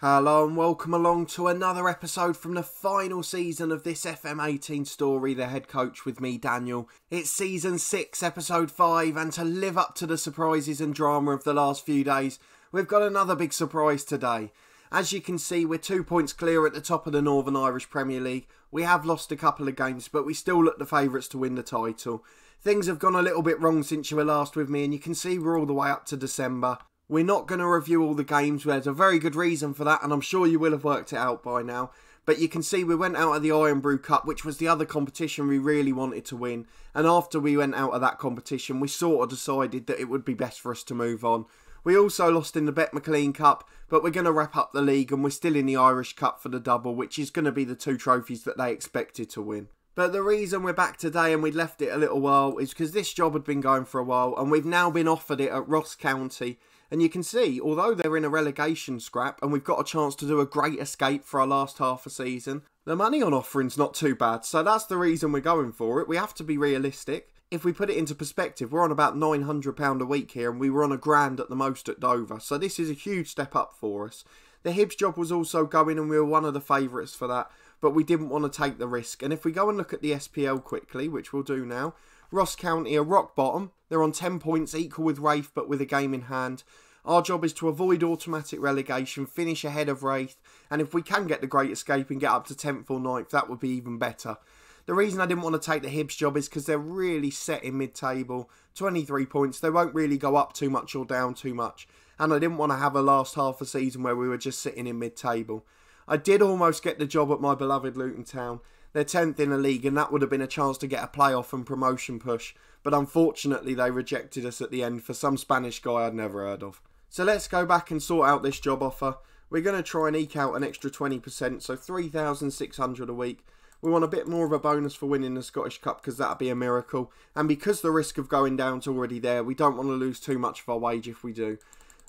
Hello and welcome along to another episode from the final season of this FM18 story, The Head Coach with me, Daniel. It's season 6, episode 5, and to live up to the surprises and drama of the last few days, we've got another big surprise today. As you can see, we're 2 points clear at the top of the Northern Irish Premier League. We have lost a couple of games, but we still look the favourites to win the title. Things have gone a little bit wrong since you were last with me, and you can see we're all the way up to December. We're not going to review all the games. There's a very good reason for that, and I'm sure you will have worked it out by now. But you can see we went out of the Iron Brew Cup, which was the other competition we really wanted to win. And after we went out of that competition, we sort of decided that it would be best for us to move on. We also lost in the Bet McLean Cup, but we're going to wrap up the league, and we're still in the Irish Cup for the double, which is going to be the two trophies that they expected to win. But the reason we're back today and we'd left it a little while is because this job had been going for a while, and we've now been offered it at Ross County. And you can see, although they're in a relegation scrap and we've got a chance to do a great escape for our last half a season, the money on offering's not too bad. So that's the reason we're going for it. We have to be realistic. If we put it into perspective, we're on about £900 a week here and we were on £1,000 at the most at Dover. So this is a huge step up for us. The Hibs job was also going and we were one of the favourites for that, but we didn't want to take the risk. And if we go and look at the SPL quickly, which we'll do now, Ross County are rock bottom. They're on 10 points, equal with Wraith, but with a game in hand. Our job is to avoid automatic relegation, finish ahead of Wraith, and if we can get the Great Escape and get up to 10th or 9th, that would be even better. The reason I didn't want to take the Hibs job is because they're really set in mid-table, 23 points, they won't really go up too much or down too much, and I didn't want to have a last half a season where we were just sitting in mid-table. I did almost get the job at my beloved Luton Town. They're 10th in the league and that would have been a chance to get a playoff and promotion push, but unfortunately they rejected us at the end for some Spanish guy I'd never heard of. So let's go back and sort out this job offer. We're going to try and eke out an extra 20%, so $3,600 a week. We want a bit more of a bonus for winning the Scottish Cup because that'd be a miracle. And because the risk of going down's already there, we don't want to lose too much of our wage if we do.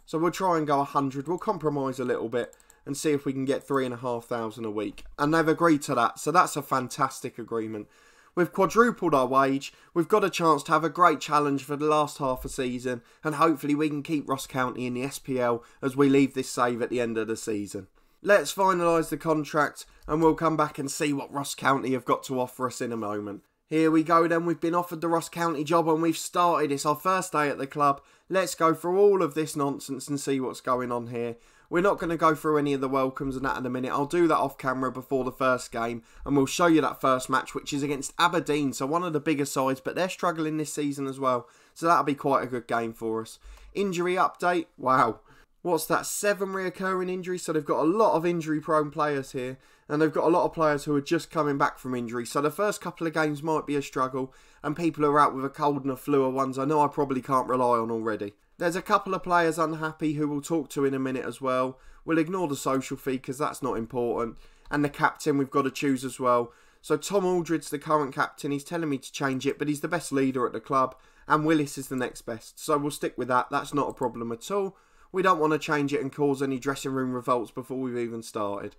So we'll try and go 100. We'll compromise a little bit and see if we can get $3,500 a week. And they've agreed to that, so that's a fantastic agreement. We've quadrupled our wage, we've got a chance to have a great challenge for the last half a season, and hopefully we can keep Ross County in the SPL as we leave this save at the end of the season. Let's finalise the contract and we'll come back and see what Ross County have got to offer us in a moment. Here we go then, we've been offered the Ross County job and we've started. It's our first day at the club. Let's go through all of this nonsense and see what's going on here. We're not going to go through any of the welcomes and that in a minute. I'll do that off camera before the first game and we'll show you that first match, which is against Aberdeen, so one of the bigger sides, but they're struggling this season as well, so that'll be quite a good game for us. Injury update, wow. What's that, 7 reoccurring injuries? So they've got a lot of injury prone players here and they've got a lot of players who are just coming back from injury, so the first couple of games might be a struggle and people who are out with a cold and a flu are ones I know I probably can't rely on already. There's a couple of players unhappy who we'll talk to in a minute as well. We'll ignore the social feed because that's not important. And the captain we've got to choose as well. So Tom Aldridge's the current captain. He's telling me to change it, but he's the best leader at the club. And Willis is the next best. So we'll stick with that. That's not a problem at all. We don't want to change it and cause any dressing room revolts before we've even started.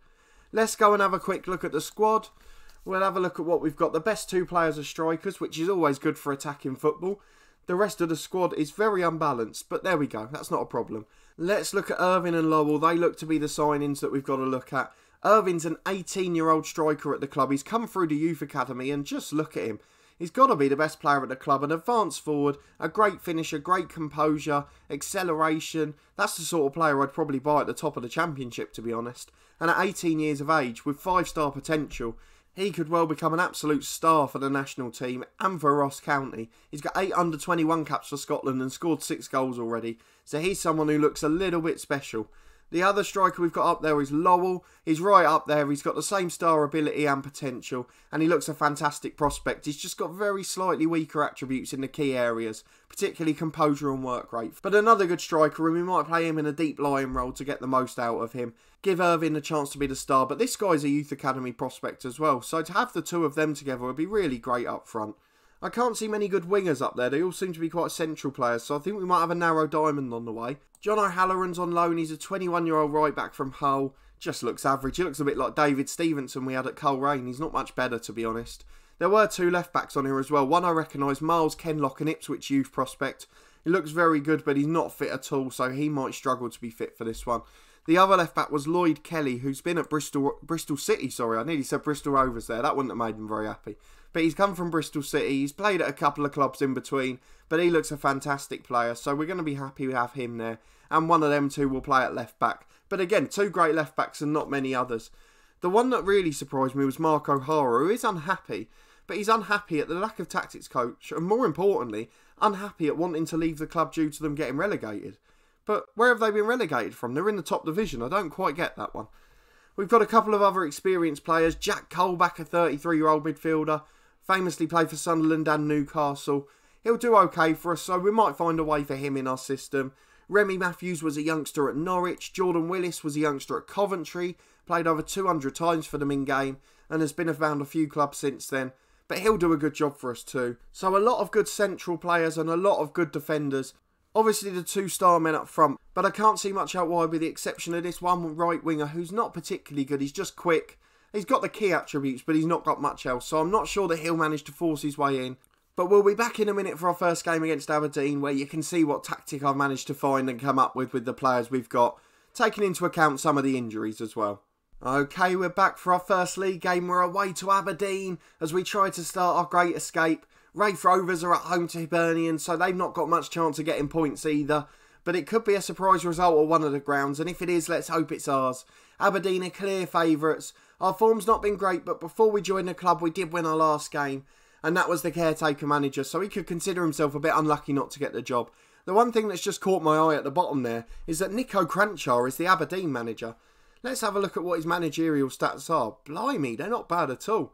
Let's go and have a quick look at the squad. We'll have a look at what we've got. The best 2 players are strikers, which is always good for attacking football. The rest of the squad is very unbalanced, but there we go, that's not a problem. Let's look at Irvin and Lowell. They look to be the signings that we've got to look at. Irvin's an 18-year-old striker at the club. He's come through the youth academy and just look at him. He's got to be the best player at the club. An advanced forward, a great finisher, great composure, acceleration. That's the sort of player I'd probably buy at the top of the championship, to be honest. And at 18 years of age, with 5-star potential, he could well become an absolute star for the national team and for Ross County. He's got 8 under-21 caps for Scotland and scored 6 goals already. So he's someone who looks a little bit special. The other striker we've got up there is Lowell. He's right up there. He's got the same star ability and potential. And he looks a fantastic prospect. He's just got very slightly weaker attributes in the key areas, particularly composure and work rate. But another good striker, and we might play him in a deep lying role to get the most out of him. Give Irvin a chance to be the star. But this guy's a youth academy prospect as well. So to have the 2 of them together would be really great up front. I can't see many good wingers up there. They all seem to be quite central players, so I think we might have a narrow diamond on the way. John O'Halloran's on loan. He's a 21-year-old right back from Hull. Just looks average. He looks a bit like David Stevenson we had at Coleraine. He's not much better, to be honest. There were 2 left backs on here as well. One I recognise, Miles Kenlock, an Ipswich youth prospect. He looks very good, but he's not fit at all, so he might struggle to be fit for this one. The other left back was Lloyd Kelly, who's been at Bristol City, sorry, I nearly said Bristol Rovers there, that wouldn't have made him very happy. But he's come from Bristol City, he's played at a couple of clubs in between, but he looks a fantastic player, so we're going to be happy to have him there. And one of them two will play at left back. But again, two great left backs and not many others. The one that really surprised me was Mark O'Hara, who is unhappy, but he's unhappy at the lack of tactics coach, and more importantly, unhappy at wanting to leave the club due to them getting relegated. But where have they been relegated from? They're in the top division. I don't quite get that one. We've got a couple of other experienced players. Jack Colback, a 33-year-old midfielder, famously played for Sunderland and Newcastle. He'll do okay for us, so we might find a way for him in our system. Remy Matthews was a youngster at Norwich. Jordan Willis was a youngster at Coventry. Played over 200 times for them in-game and has been around a few clubs since then. But he'll do a good job for us too. So a lot of good central players and a lot of good defenders. Obviously the two star men up front, but I can't see much out wide with the exception of this one right winger who's not particularly good. He's just quick. He's got the key attributes, but he's not got much else. So I'm not sure that he'll manage to force his way in. But we'll be back in a minute for our first game against Aberdeen, where you can see what tactic I've managed to find and come up with the players we've got, taking into account some of the injuries as well. Okay, we're back for our first league game. We're away to Aberdeen as we try to start our great escape. Raith Rovers are at home to Hibernian, so they've not got much chance of getting points either. But it could be a surprise result at one of the grounds, and if it is, let's hope it's ours. Aberdeen are clear favourites. Our form's not been great, but before we joined the club, we did win our last game. And that was the caretaker manager, so he could consider himself a bit unlucky not to get the job. The one thing that's just caught my eye at the bottom there is that Nico Cranchar is the Aberdeen manager. Let's have a look at what his managerial stats are. Blimey, they're not bad at all.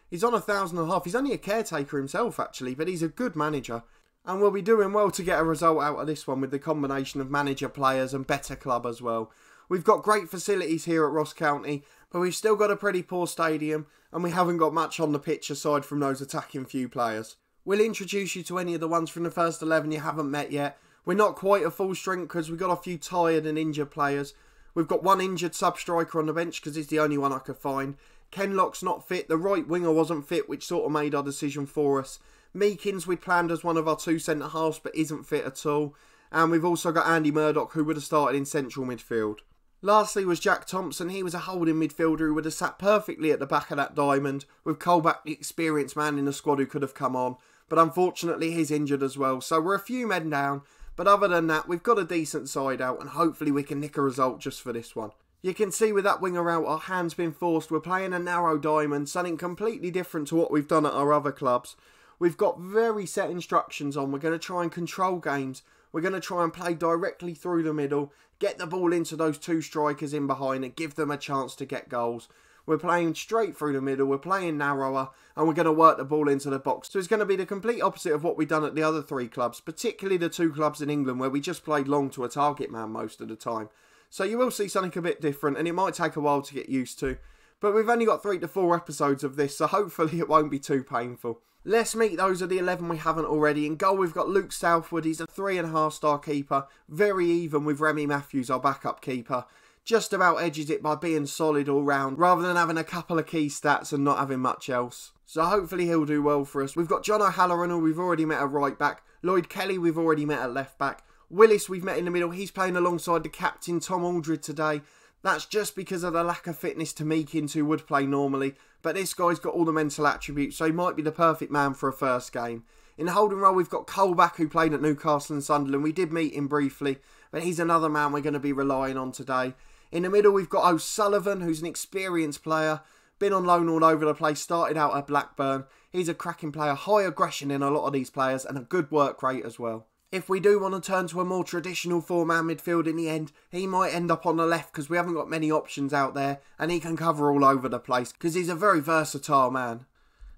He's on 1,500. He's only a caretaker himself, actually, but he's a good manager. And we'll be doing well to get a result out of this one with the combination of manager, players and better club as well. We've got great facilities here at Ross County, but we've still got a pretty poor stadium, and we haven't got much on the pitch aside from those attacking few players. We'll introduce you to any of the ones from the first 11 you haven't met yet. We're not quite at full strength because we've got a few tired and injured players. We've got one injured sub-striker on the bench because he's the only one I could find. Kenlock's not fit, the right winger wasn't fit, which sort of made our decision for us. Meekins we'd planned as one of our two centre-halves but isn't fit at all. And we've also got Andy Murdoch, who would have started in central midfield. Lastly was Jack Thompson. He was a holding midfielder who would have sat perfectly at the back of that diamond, with Colback, the experienced man in the squad, who could have come on. But unfortunately he's injured as well, so we're a few men down. But other than that, we've got a decent side out, and hopefully we can nick a result just for this one. You can see with that winger out, our hand's been forced. We're playing a narrow diamond, something completely different to what we've done at our other clubs. We've got very set instructions on. We're going to try and control games. We're going to try and play directly through the middle, get the ball into those two strikers in behind and give them a chance to get goals. We're playing straight through the middle, we're playing narrower, and we're going to work the ball into the box. So it's going to be the complete opposite of what we've done at the other three clubs, particularly the two clubs in England where we just played long to a target man most of the time. So you will see something a bit different, and it might take a while to get used to. But we've only got 3 to 4 episodes of this, so hopefully it won't be too painful. Let's meet those of the 11 we haven't already. In goal, we've got Luke Southwood. He's a 3.5-star keeper. Very even with Remy Matthews, our backup keeper. Just about edges it by being solid all round, rather than having a couple of key stats and not having much else. So hopefully he'll do well for us. We've got John O'Halloran, who we've already met at right back. Lloyd Kelly, we've already met at left back. Willis, we've met in the middle. He's playing alongside the captain, Tom Aldred, today. That's just because of the lack of fitness to Meekins, who would play normally. But this guy's got all the mental attributes, so he might be the perfect man for a first game. In the holding role, we've got Colback, who played at Newcastle and Sunderland. We did meet him briefly, but he's another man we're going to be relying on today. In the middle, we've got O'Sullivan, who's an experienced player. Been on loan all over the place, started out at Blackburn. He's a cracking player, high aggression in a lot of these players, and a good work rate as well. If we do want to turn to a more traditional 4-man midfield in the end, he might end up on the left because we haven't got many options out there, and he can cover all over the place because he's a very versatile man.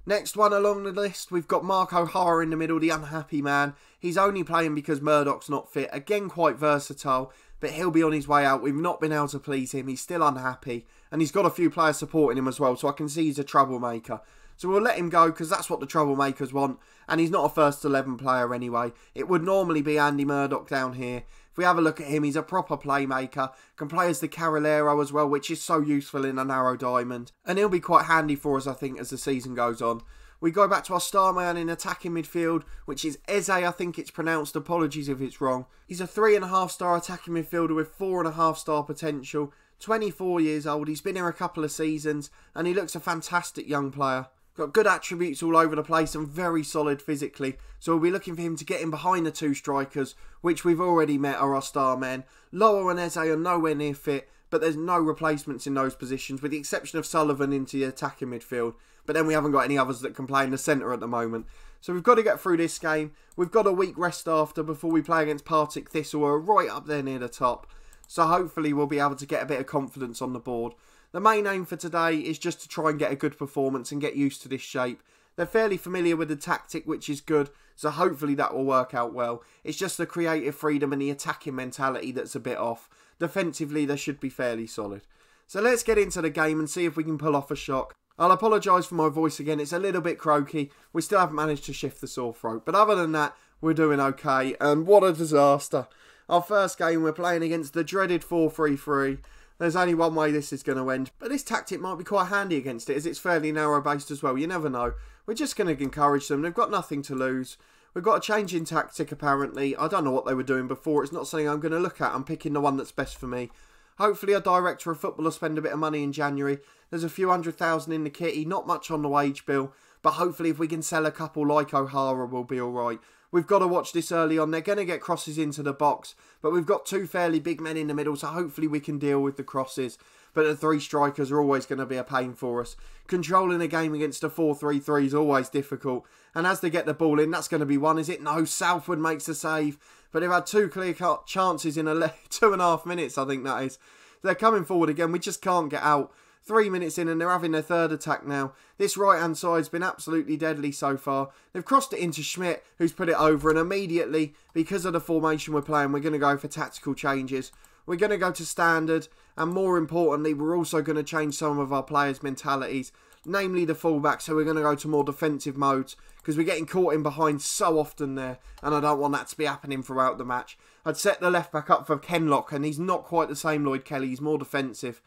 Next one along the list, we've got Mark O'Hara in the middle, the unhappy man. He's only playing because Murdoch's not fit. Again, quite versatile, but he'll be on his way out. We've not been able to please him. He's still unhappy, and he's got a few players supporting him as well, so I can see he's a troublemaker. So we'll let him go because that's what the troublemakers want. And he's not a first 11 player anyway. It would normally be Andy Murdoch down here. If we have a look at him, he's a proper playmaker. Can play as the Carrilero as well, which is so useful in a narrow diamond. And he'll be quite handy for us, I think, as the season goes on. We go back to our star man in attacking midfield, which is Eze, I think it's pronounced. Apologies if it's wrong. He's a 3.5 star attacking midfielder with 4.5 star potential. 24 years old, he's been here a couple of seasons, and he looks a fantastic young player. Got good attributes all over the place and very solid physically, so we'll be looking for him to get in behind the two strikers, which we've already met are our star men. Lowell and Eze are nowhere near fit, but there's no replacements in those positions, with the exception of Sullivan into the attacking midfield. But then we haven't got any others that can play in the centre at the moment. So we've got to get through this game. We've got a week rest after before we play against Partick Thistle, who are right up there near the top. So hopefully we'll be able to get a bit of confidence on the board. The main aim for today is just to try and get a good performance and get used to this shape. They're fairly familiar with the tactic, which is good, so hopefully that will work out well. It's just the creative freedom and the attacking mentality that's a bit off. Defensively, they should be fairly solid. So let's get into the game and see if we can pull off a shock. I'll apologise for my voice again, it's a little bit croaky. We still haven't managed to shift the sore throat, but other than that, we're doing okay, and what a disaster. Our first game, we're playing against the dreaded 4-3-3. There's only one way this is going to end, but this tactic might be quite handy against it, as it's fairly narrow-based as well. You never know. We're just going to encourage them. They've got nothing to lose. We've got a change in tactic, apparently. I don't know what they were doing before. It's not something I'm going to look at. I'm picking the one that's best for me. Hopefully, our director of football will spend a bit of money in January. There's a few $100,000 in the kitty, not much on the wage bill, but hopefully if we can sell a couple like O'Hara, we'll be alright. We've got to watch this early on. They're going to get crosses into the box, but we've got two fairly big men in the middle, so hopefully we can deal with the crosses. But the three strikers are always going to be a pain for us. Controlling a game against a 4-3-3 is always difficult. And as they get the ball in, that's going to be one, is it? No, Southwood makes a save. But they've had two clear-cut chances in 2.5 minutes, I think that is. They're coming forward again. We just can't get out. 3 minutes in and they're having their third attack now. This right-hand side's been absolutely deadly so far. They've crossed it into Schmidt, who's put it over, and immediately, because of the formation we're playing, we're going to go for tactical changes. We're going to go to standard, and more importantly, we're also going to change some of our players' mentalities, namely the fullbacks, so we're going to go to more defensive modes, because we're getting caught in behind so often there, and I don't want that to be happening throughout the match. I'd set the left-back up for Kenlock, and he's not quite the same Lloyd Kelly, he's more defensive.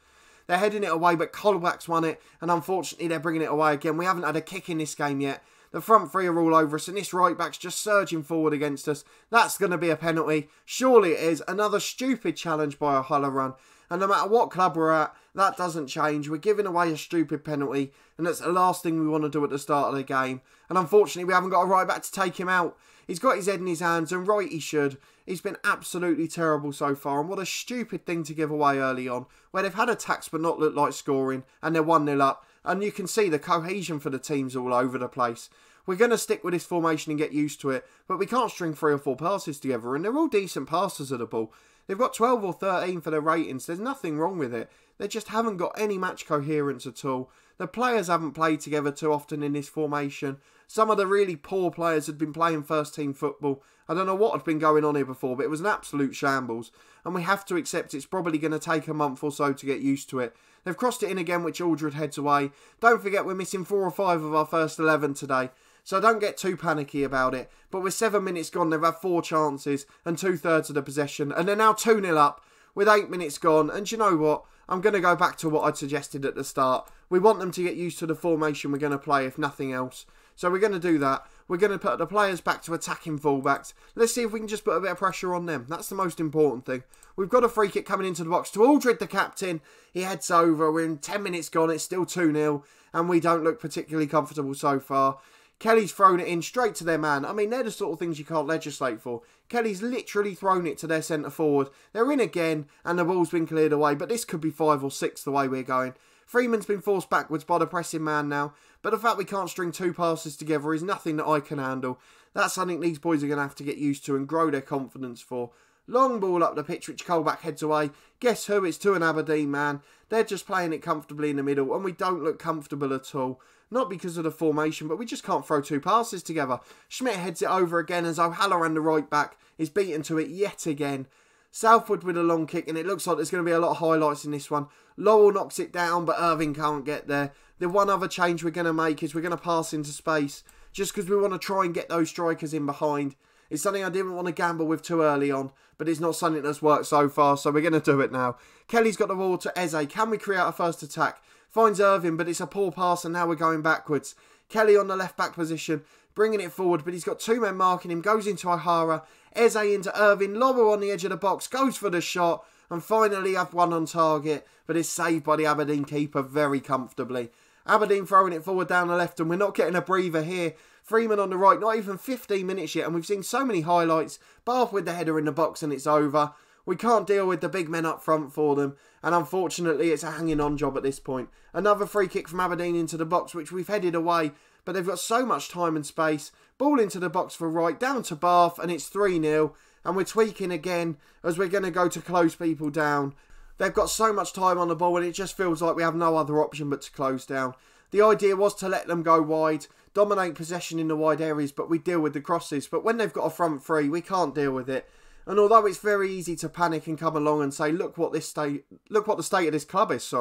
They're heading it away, but Colback's won it, and unfortunately they're bringing it away again. We haven't had a kick in this game yet. The front three are all over us, and this right-back's just surging forward against us. That's going to be a penalty. Surely it is. Another stupid challenge by a Coleraine. And no matter what club we're at, that doesn't change. We're giving away a stupid penalty, and that's the last thing we want to do at the start of the game. And unfortunately, we haven't got a right-back to take him out. He's got his head in his hands, and right he should. He's been absolutely terrible so far, and what a stupid thing to give away early on, where they've had attacks but not looked like scoring, and they're 1-0 up. And you can see the cohesion for the teams all over the place. We're going to stick with this formation and get used to it, but we can't string 3 or 4 passes together, and they're all decent passers of the ball. They've got 12 or 13 for their ratings. There's nothing wrong with it. They just haven't got any match coherence at all. The players haven't played together too often in this formation. Some of the really poor players had been playing first team football. I don't know what had been going on here before, but it was an absolute shambles. And we have to accept it's probably going to take a month or so to get used to it. They've crossed it in again, which Aldred heads away. Don't forget we're missing 4 or 5 of our first 11 today. So don't get too panicky about it. But with 7 minutes gone, they've had 4 chances and 2/3 of the possession. And they're now 2-0 up with 8 minutes gone. And you know what? I'm going to go back to what I suggested at the start. We want them to get used to the formation we're going to play, if nothing else. So we're going to do that. We're going to put the players back to attacking fullbacks. Let's see if we can just put a bit of pressure on them. That's the most important thing. We've got a free kick coming into the box to Aldred, the captain. He heads over. We're in 10 minutes gone. It's still 2-0. And we don't look particularly comfortable so far. Kelly's thrown it in straight to their man. I mean, they're the sort of things you can't legislate for. Kelly's literally thrown it to their centre forward. They're in again, and the ball's been cleared away. But this could be 5 or 6 the way we're going. Freeman's been forced backwards by the pressing man now. But the fact we can't string 2 passes together is nothing that I can handle. That's something these boys are going to have to get used to and grow their confidence for. Long ball up the pitch, which Colback heads away. Guess who? It's to an Aberdeen man. They're just playing it comfortably in the middle, and we don't look comfortable at all. Not because of the formation, but we just can't throw 2 passes together. Schmidt heads it over again as O'Halloran, the right back, is beaten to it yet again. Southwood with a long kick, and it looks like there's going to be a lot of highlights in this one. Lowell knocks it down, but Irving can't get there. The one other change we're going to make is we're going to pass into space, just because we want to try and get those strikers in behind. It's something I didn't want to gamble with too early on, but it's not something that's worked so far, so we're going to do it now. Kelly's got the ball to Eze. Can we create a first attack? Finds Irving, but it's a poor pass, and now we're going backwards. Kelly on the left back position, bringing it forward, but he's got two men marking him, goes into O'Hara, Eze into Irving, Lobber on the edge of the box, goes for the shot, and finally have one on target, but it's saved by the Aberdeen keeper very comfortably. Aberdeen throwing it forward down the left, and we're not getting a breather here. Freeman on the right, not even 15 minutes yet, and we've seen so many highlights. Bath with the header in the box, and it's over. We can't deal with the big men up front for them, and unfortunately it's a hanging on job at this point. Another free kick from Aberdeen into the box, which we've headed away, but they've got so much time and space. Ball into the box for Wright, down to Bath, and it's 3-0, and we're tweaking again as we're going to go to close people down. They've got so much time on the ball, and it just feels like we have no other option but to close down. The idea was to let them go wide, dominate possession in the wide areas, but we deal with the crosses. But when they've got a front three, we can't deal with it. And although it's very easy to panic and come along and say, look what the state of this club is,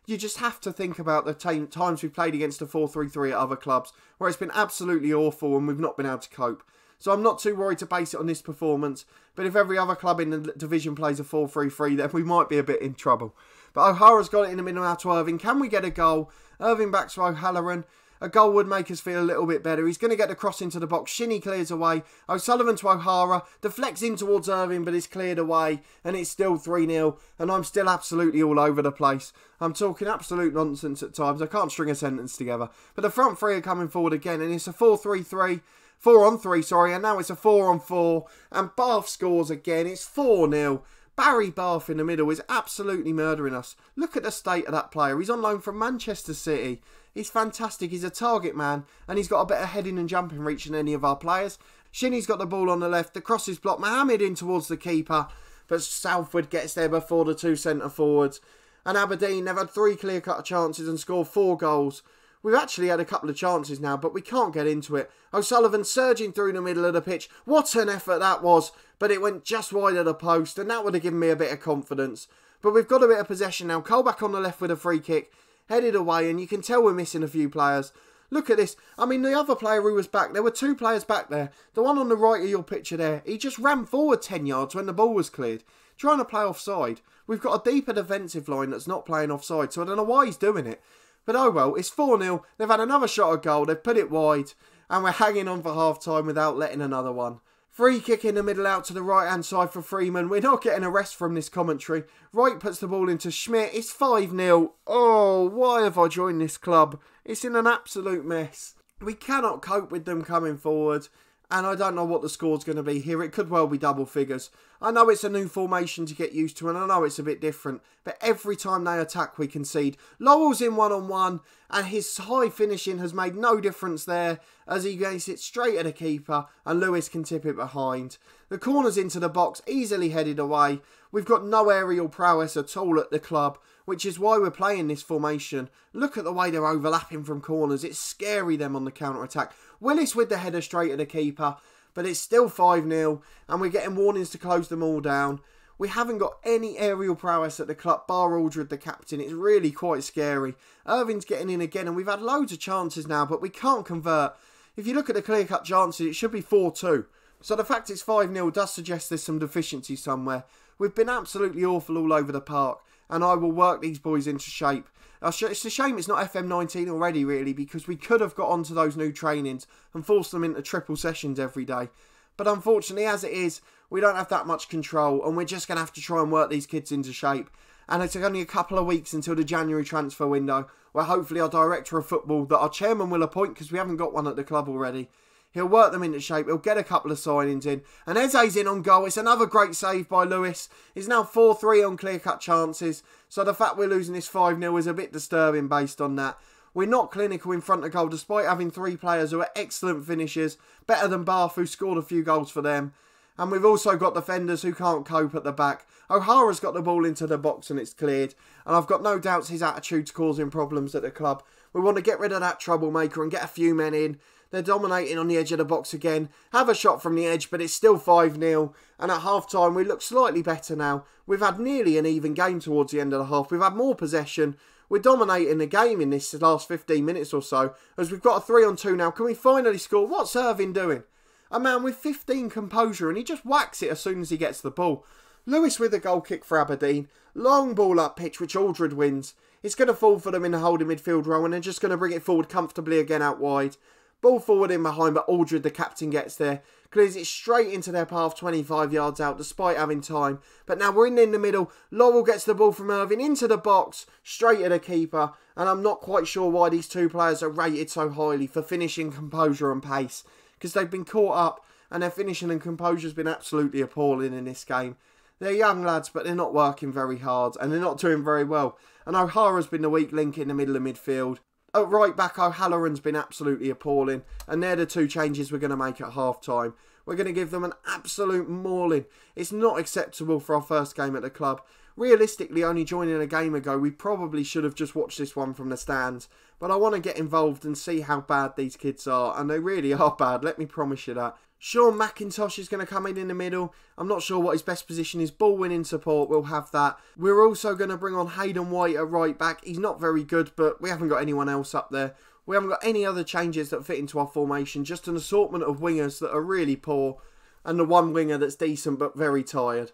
you just have to think about the times we've played against a 4-3-3 at other clubs, where it's been absolutely awful and we've not been able to cope. So I'm not too worried to base it on this performance, but if every other club in the division plays a 4-3-3, then we might be a bit in trouble. But O'Hara's got it in the middle now to Irving. Can we get a goal? Irving back to O'Halloran. A goal would make us feel a little bit better. He's going to get the cross into the box. Shinnie clears away. O'Sullivan to O'Hara. Deflects in towards Irving, but it's cleared away. And it's still 3-0. And I'm still absolutely all over the place. I'm talking absolute nonsense at times. I can't string a sentence together. But the front three are coming forward again. And it's a 4-3-3. 4-on-3, and now it's a 4-on-4. And Bath scores again. It's 4-0. Barry Bath in the middle is absolutely murdering us. Look at the state of that player. He's on loan from Manchester City. He's fantastic. He's a target man, and he's got a better heading and jumping reach than any of our players. Shinnie's got the ball on the left. The cross is blocked. Mohammed in towards the keeper, but Southwood gets there before the two centre forwards. And Aberdeen, they've had 3 clear-cut chances and scored 4 goals. We've actually had a couple of chances now, but we can't get into it. O'Sullivan surging through the middle of the pitch. What an effort that was, but it went just wide of the post, and that would have given me a bit of confidence. But we've got a bit of possession now. Colback on the left with a free kick, headed away, and you can tell we're missing a few players. Look at this. I mean, the other player who was back, there were 2 players back there. The one on the right of your picture there, he just ran forward 10 yards when the ball was cleared, trying to play offside. We've got a deeper defensive line that's not playing offside, so I don't know why he's doing it. But oh well, it's 4-0. They've had another shot at goal. They've put it wide. And we're hanging on for half-time without letting another one. Free kick in the middle out to the right-hand side for Freeman. We're not getting a rest from this commentary. Wright puts the ball into Schmidt. It's 5-0. Oh, why have I joined this club? It's in an absolute mess. We cannot cope with them coming forward. And I don't know what the score's going to be here. It could well be double figures. I know it's a new formation to get used to, and I know it's a bit different. But every time they attack, we concede. Lowell's in one-on-one, and his high finishing has made no difference there, as he gets it straight at the keeper, and Lewis can tip it behind. The corner's into the box, easily headed away. We've got no aerial prowess at all at the club, which is why we're playing this formation. Look at the way they're overlapping from corners. It's scary, them on the counter-attack. Willis with the header straight at the keeper, but it's still 5-0, and we're getting warnings to close them all down. We haven't got any aerial prowess at the club, bar Aldred, the captain. It's really quite scary. Irving's getting in again, and we've had loads of chances now, but we can't convert. If you look at the clear-cut chances, it should be 4-2. So the fact it's 5-0 does suggest there's some deficiency somewhere. We've been absolutely awful all over the park, and I will work these boys into shape. It's a shame it's not FM19 already, really, because we could have got onto those new trainings and forced them into triple sessions every day. But unfortunately, as it is, we don't have that much control, and we're just going to have to try and work these kids into shape. And it's only a couple of weeks until the January transfer window, where hopefully our director of football, that our chairman will appoint, because we haven't got one at the club already, he'll work them into shape. He'll get a couple of signings in. And Eze's in on goal. It's another great save by Lewis. It's now 4-3 on clear-cut chances. So the fact we're losing this 5-0 is a bit disturbing based on that. We're not clinical in front of goal, despite having 3 players who are excellent finishers. Better than Bath, who scored a few goals for them. And we've also got defenders who can't cope at the back. O'Hara's got the ball into the box and it's cleared. And I've got no doubts his attitude's causing problems at the club. We want to get rid of that troublemaker and get a few men in. They're dominating on the edge of the box again. Have a shot from the edge, but it's still 5-0. And at half-time, we look slightly better now. We've had nearly an even game towards the end of the half. We've had more possession. We're dominating the game in this last 15 minutes or so, as we've got a 3-on-2 now. Can we finally score? What's Irving doing? A man with 15 composure, and he just whacks it as soon as he gets the ball. Lewis with a goal kick for Aberdeen. Long ball up pitch, which Aldred wins. It's going to fall for them in the holding midfield role, and they're just going to bring it forward comfortably again out wide. Ball forward in behind, but Aldred, the captain, gets there. Clears it straight into their path 25 yards out despite having time. But now we're in the middle. Laurel gets the ball from Irving into the box, straight at the keeper. And I'm not quite sure why these two players are rated so highly for finishing composure and pace. Because they've been caught up and their finishing and composure has been absolutely appalling in this game. They're young lads, but they're not working very hard and they're not doing very well. And O'Hara's been the weak link in the middle of midfield. At right back, O'Halloran's been absolutely appalling. And they're the two changes we're going to make at half time. We're going to give them an absolute mauling. It's not acceptable for our first game at the club. Realistically, only joining a game ago, we probably should have just watched this one from the stands. But I want to get involved and see how bad these kids are. And they really are bad, let me promise you that. Sean McIntosh is going to come in the middle. I'm not sure what his best position is. Ball winning support, we'll have that. We're also going to bring on Hayden White at right back. He's not very good, but we haven't got anyone else up there. We haven't got any other changes that fit into our formation. Just an assortment of wingers that are really poor. And the one winger that's decent but very tired.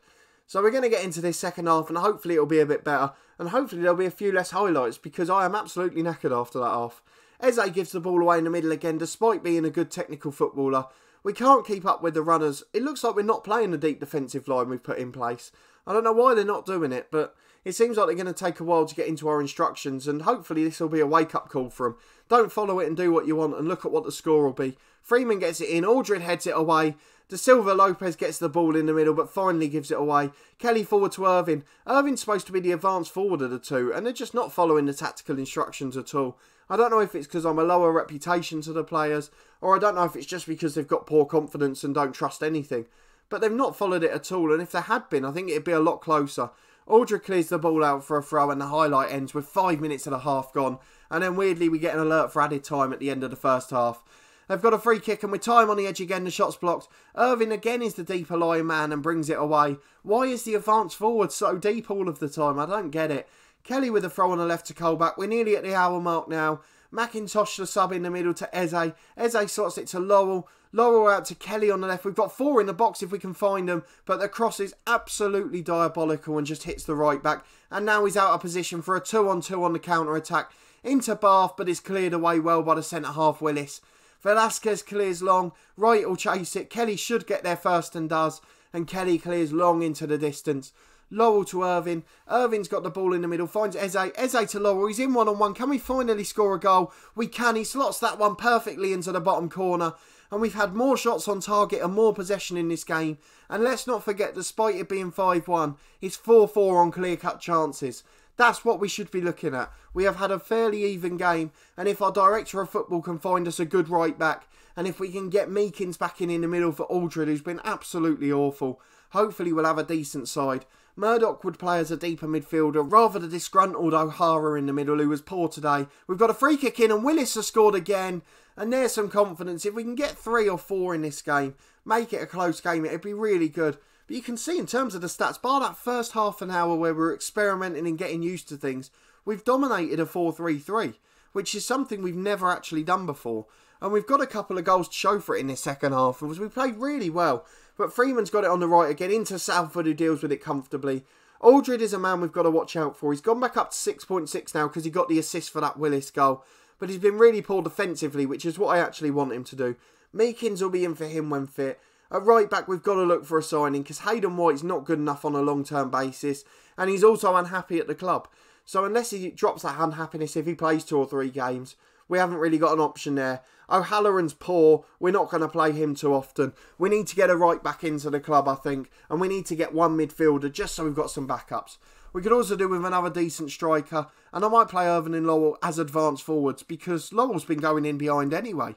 So we're going to get into this second half and hopefully it'll be a bit better. And hopefully there'll be a few less highlights because I am absolutely knackered after that half. Eze gives the ball away in the middle again despite being a good technical footballer. We can't keep up with the runners. It looks like we're not playing the deep defensive line we've put in place. I don't know why they're not doing it, but it seems like they're going to take a while to get into our instructions, and hopefully this will be a wake-up call for them. Don't follow it and do what you want, and look at what the score will be. Freeman gets it in, Aldred heads it away. De Silva Lopez gets the ball in the middle, but finally gives it away. Kelly forward to Irving. Irving's supposed to be the advanced forward of the two, and they're just not following the tactical instructions at all. I don't know if it's because I'm a lower reputation to the players, or I don't know if it's just because they've got poor confidence and don't trust anything. But they've not followed it at all, and if they had been, I think it'd be a lot closer. Aldred clears the ball out for a throw, and the highlight ends with 5 minutes of the half gone. And then weirdly, we get an alert for added time at the end of the first half. They've got a free kick, and with time on the edge again, the shot's blocked. Irving again is the deeper lying man and brings it away. Why is the advance forward so deep all of the time? I don't get it. Kelly with a throw on the left to Colback. We're nearly at the hour mark now. McIntosh the sub in the middle to Eze. Eze slots it to Laurel. Laurel out to Kelly on the left. We've got 4 in the box if we can find them. But the cross is absolutely diabolical and just hits the right back. And now he's out of position for a 2-on-2 on the counter-attack. Into Bath, but is cleared away well by the centre-half Willis. Velasquez clears long. Wright will chase it. Kelly should get there first and does. And Kelly clears long into the distance. Laurel to Irving. Irving's got the ball in the middle. Finds Eze. Eze to Laurel. He's in one-on-one. Can we finally score a goal? We can. He slots that one perfectly into the bottom corner. And we've had more shots on target and more possession in this game. And let's not forget, despite it being 5-1, it's 4-4 on clear-cut chances. That's what we should be looking at. We have had a fairly even game. And if our director of football can find us a good right back, and if we can get Meekins back in the middle for Aldred, who's been absolutely awful, hopefully we'll have a decent side. Murdoch would play as a deeper midfielder, rather the disgruntled O'Hara in the middle, who was poor today. We've got a free kick in and Willis has scored again. And there's some confidence. If we can get 3 or 4 in this game, make it a close game, it'd be really good. But you can see in terms of the stats, bar that first half an hour where we're experimenting and getting used to things, we've dominated a 4-3-3, which is something we've never actually done before. And we've got a couple of goals to show for it in this second half, as we played really well. But Freeman's got it on the right again, into Southwood, who deals with it comfortably. Aldred is a man we've got to watch out for. He's gone back up to 6.6 now because he got the assist for that Willis goal. But he's been really poor defensively, which is what I actually want him to do. Meekins will be in for him when fit. At right back, we've got to look for a signing because Hayden White's not good enough on a long-term basis. And he's also unhappy at the club. So unless he drops that unhappiness if he plays 2 or 3 games, we haven't really got an option there. O'Halloran's poor. We're not going to play him too often. We need to get a right back into the club, I think. And we need to get one midfielder just so we've got some backups. We could also do with another decent striker. And I might play Irving and Laurel as advanced forwards because Laurel's been going in behind anyway.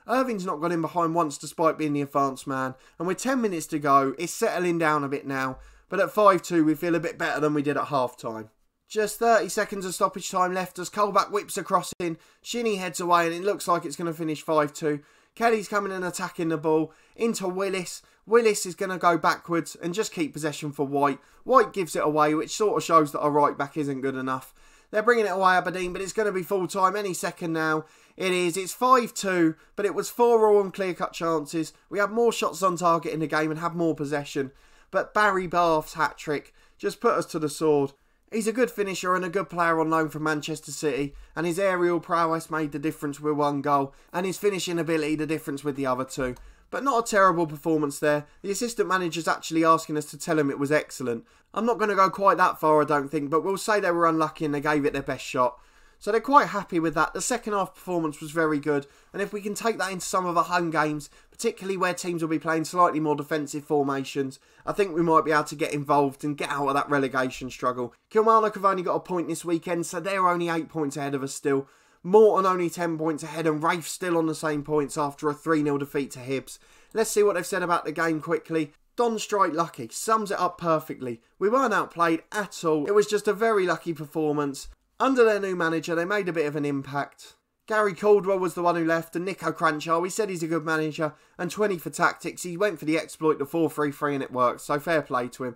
Irving's not gone in behind once despite being the advanced man. And with 10 minutes to go, it's settling down a bit now. But at 5-2, we feel a bit better than we did at half-time. Just 30 seconds of stoppage time left as Colback whips a cross in. Shinnie heads away and it looks like it's going to finish 5-2. Kelly's coming and attacking the ball into Willis. Willis is going to go backwards and just keep possession for White. White gives it away, which sort of shows that our right back isn't good enough. They're bringing it away, Aberdeen, but it's going to be full time any second now. It is. It's 5-2, but it was 4-all on clear-cut chances. We had more shots on target in the game and had more possession. but Barry Bath's hat-trick just put us to the sword. He's a good finisher and a good player on loan from Manchester City, and his aerial prowess made the difference with one goal, and his finishing ability the difference with the other two. But not a terrible performance there. The assistant manager's actually asking us to tell him it was excellent. I'm not going to go quite that far, I don't think, but we'll say they were unlucky and they gave it their best shot. So they're quite happy with that. The second half performance was very good, and if we can take that into some of our home games, particularly where teams will be playing slightly more defensive formations, I think we might be able to get involved and get out of that relegation struggle. Kilmarnock have only got a point this weekend, so they're only 8 points ahead of us still. Morton only 10 points ahead, and Rafe still on the same points after a 3-0 defeat to Hibs. Let's see what they've said about the game quickly. Don Strike lucky sums it up perfectly. We weren't outplayed at all. It was just a very lucky performance. Under their new manager, they made a bit of an impact. Gary Caldwell was the one who left, and Nico Cranchar, we said he's a good manager, and 20 for tactics. He went for the exploit, the 4-3-3, and it worked, so fair play to him.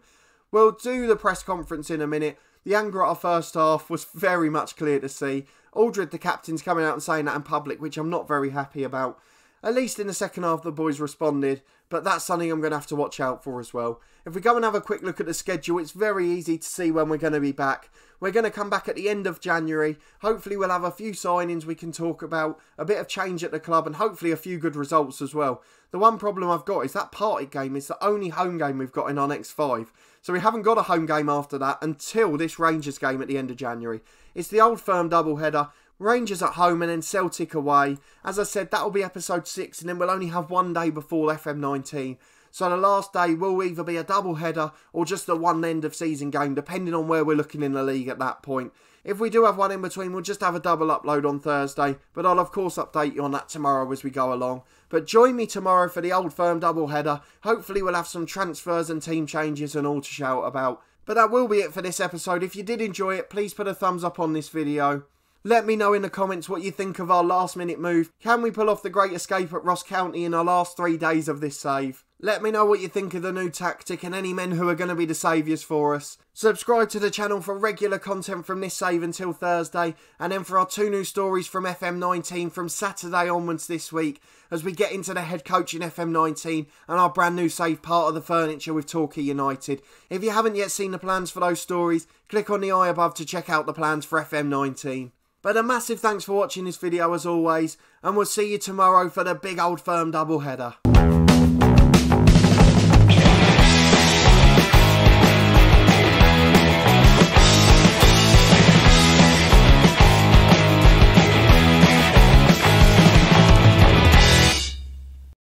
We'll do the press conference in a minute. The anger at our first half was very much clear to see. Aldred, the captain's coming out and saying that in public, which I'm not very happy about. At least in the second half, the boys responded, but that's something I'm going to have to watch out for as well. If we go and have a quick look at the schedule, it's very easy to see when we're going to be back. We're going to come back at the end of January. Hopefully we'll have a few signings we can talk about, a bit of change at the club, and hopefully a few good results as well. The one problem I've got is that Partick game is the only home game we've got in our next 5. So we haven't got a home game after that until this Rangers game at the end of January. It's the Old Firm doubleheader. Rangers at home and then Celtic away. As I said, that'll be episode 6, and then we'll only have one day before FM19. So the last day will either be a double header or just a one end of season game, depending on where we're looking in the league at that point. If we do have one in between, we'll just have a double upload on Thursday, but I'll of course update you on that tomorrow as we go along. But join me tomorrow for the Old Firm double header. Hopefully we'll have some transfers and team changes and all to shout about. But that will be it for this episode. If you did enjoy it, please put a thumbs up on this video. Let me know in the comments what you think of our last minute move. Can we pull off the great escape at Ross County in our last 3 days of this save? Let me know what you think of the new tactic and any men who are going to be the saviours for us. Subscribe to the channel for regular content from this save until Thursday, and then for our 2 new stories from FM19 from Saturday onwards this week, as we get into the head coach in FM19 and our brand new save part of the furniture with Torquay United. If you haven't yet seen the plans for those stories, click on the eye above to check out the plans for FM19. But a massive thanks for watching this video as always, and we'll see you tomorrow for the big Old Firm doubleheader.